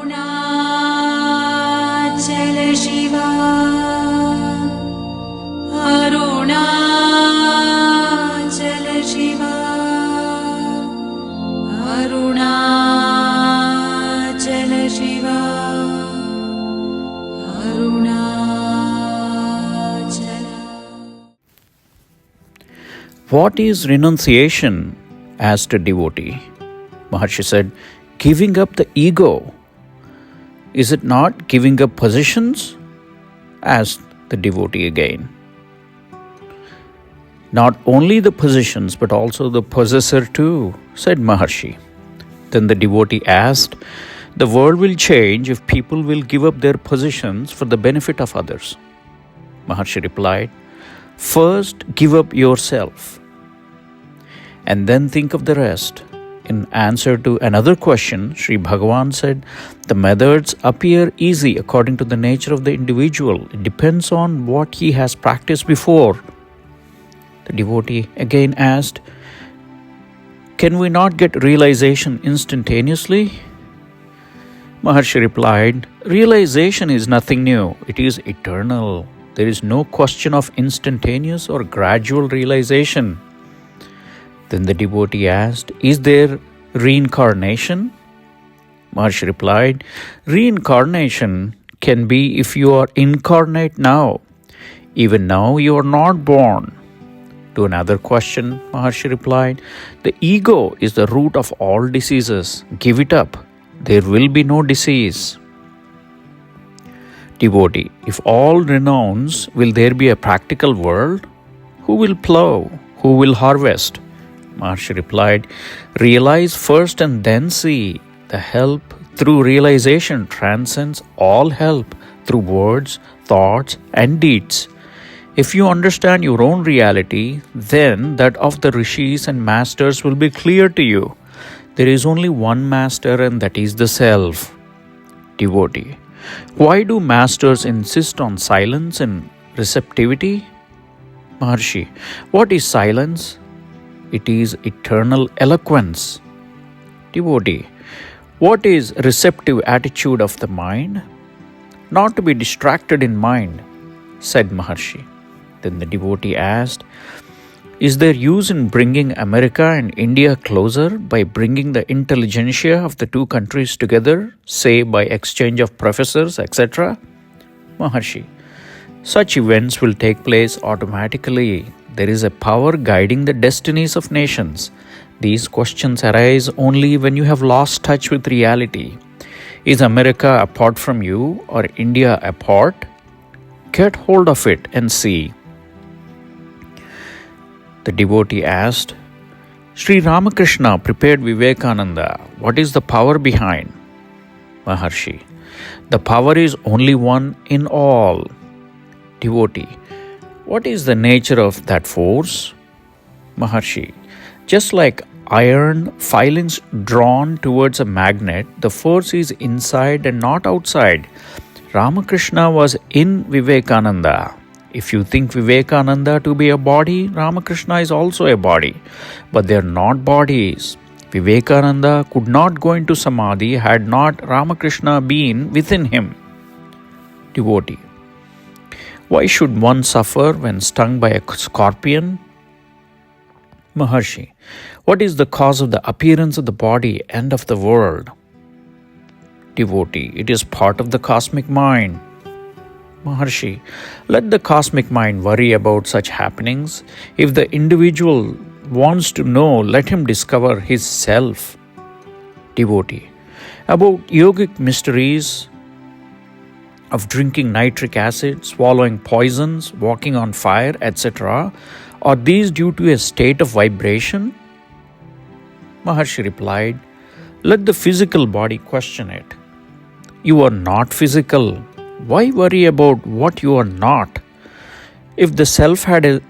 Arunachala Shiva, Arunachala Shiva, Arunachala Shiva, Arunachala. What is renunciation? Asked a devotee. Maharshi said, giving up the ego. Is it not giving up positions? Asked the devotee again. Not only the positions, but also the possessor too, said Maharshi. Then the devotee asked, the world will change if people will give up their positions for the benefit of others. Maharshi replied, first give up yourself, and then think of the rest. In answer to another question, Sri Bhagavan said, the methods appear easy according to the nature of the individual. It depends on what he has practiced before. The devotee again asked, can we not get realization instantaneously? Maharshi replied, realization is nothing new. It is eternal. There is no question of instantaneous or gradual realization. Then the devotee asked, is there reincarnation? Maharshi replied, reincarnation can be if you are incarnate now. Even now you are not born. To another question, Maharshi replied, the ego is the root of all diseases. Give it up. There will be no disease. Devotee, if all renounce, will there be a practical world? Who will plow? Who will harvest? Maharshi replied, realize first and then see. The help through realization transcends all help through words, thoughts, and deeds. If you understand your own reality, then that of the rishis and masters will be clear to you. There is only one master, and that is the self. Devotee, why do masters insist on silence and receptivity? Maharshi, what is silence? It is eternal eloquence. Devotee, what is receptive attitude of the mind? Not to be distracted in mind, said Maharshi. Then the devotee asked, is there use in bringing America and India closer by bringing the intelligentsia of the two countries together, say by exchange of professors, etc.? Maharshi, such events will take place automatically. There is a power guiding the destinies of nations. These questions arise only when you have lost touch with reality. Is America apart from you or India apart? Get hold of it and see. The devotee asked, Sri Ramakrishna prepared Vivekananda. What is the power behind? Maharshi, the power is only one in all. Devotee, what is the nature of that force? Maharshi, just like iron filings drawn towards a magnet, the force is inside and not outside. Ramakrishna was in Vivekananda. If you think Vivekananda to be a body, Ramakrishna is also a body. But they are not bodies. Vivekananda could not go into Samadhi had not Ramakrishna been within him. Devotee, why should one suffer when stung by a scorpion? Maharshi, what is the cause of the appearance of the body and of the world? Devotee, it is part of the cosmic mind. Maharshi, let the cosmic mind worry about such happenings. If the individual wants to know, let him discover his self. Devotee, about yogic mysteries of drinking nitric acid, swallowing poisons, walking on fire, etc., are these due to a state of vibration? Maharshi replied, let the physical body question it. You are not physical. Why worry about what you are not? If the self had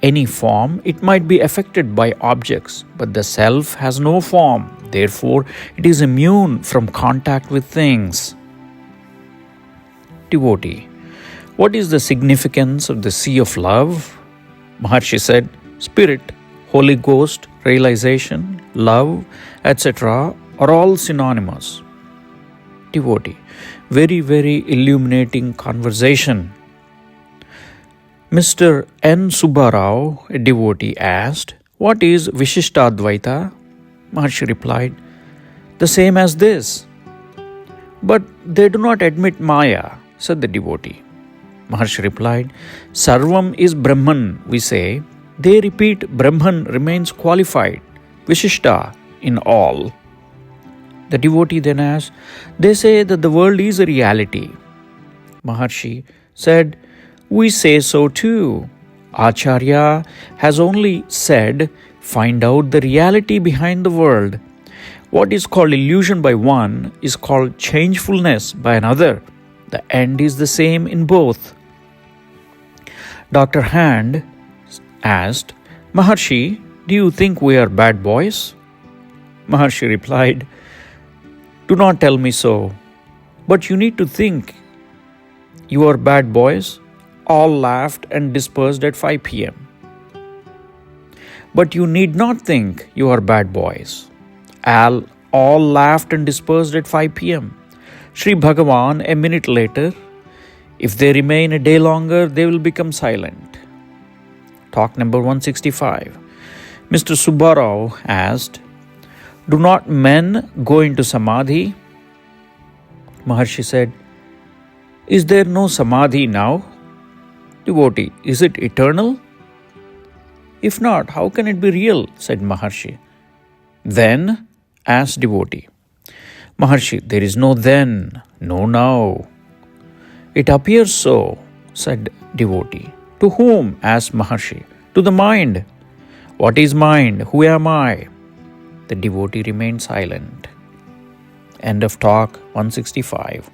any form, it might be affected by objects, but the self has no form. Therefore, it is immune from contact with things. Devotee, what is the significance of the sea of love? Maharshi said, Spirit, Holy Ghost, realization, love, etc. are all synonymous. Devotee: very, very illuminating conversation. Mr. N. Subbarao, a devotee, asked, "What is Vishishtadvaita?" Maharshi replied, "The same as this." "But they do not admit Maya," said the devotee. Maharshi replied, "Sarvam is Brahman, we say. They repeat Brahman remains qualified, Vishishta, in all." The devotee then asked, "They say that the world is a reality." Maharshi said, "We say so too. Acharya has only said, find out the reality behind the world. What is called illusion by one is called changefulness by another. The end is the same in both." Dr. Hand asked, "Maharshi, do you think we are bad boys?" Maharshi replied, "Do not tell me so, but you need to think you are bad boys." All laughed and dispersed at 5 p.m. "But you need not think you are bad boys." All laughed and dispersed at 5 p.m. Sri Bhagavan, a minute later, "If they remain a day longer, they will become silent." Talk number 165. Mr. Subbarao asked, "Do not men go into samadhi?" Maharshi said, "Is there no samadhi now?" Devotee: "Is it eternal?" "If not, how can it be real?" said Maharshi. "Then?" asked devotee. Maharshi: "There is no then, no now." "It appears so," said devotee. "To whom?" asked Maharshi. "To the mind." "What is mind? Who am I?" The devotee remained silent. End of talk 165.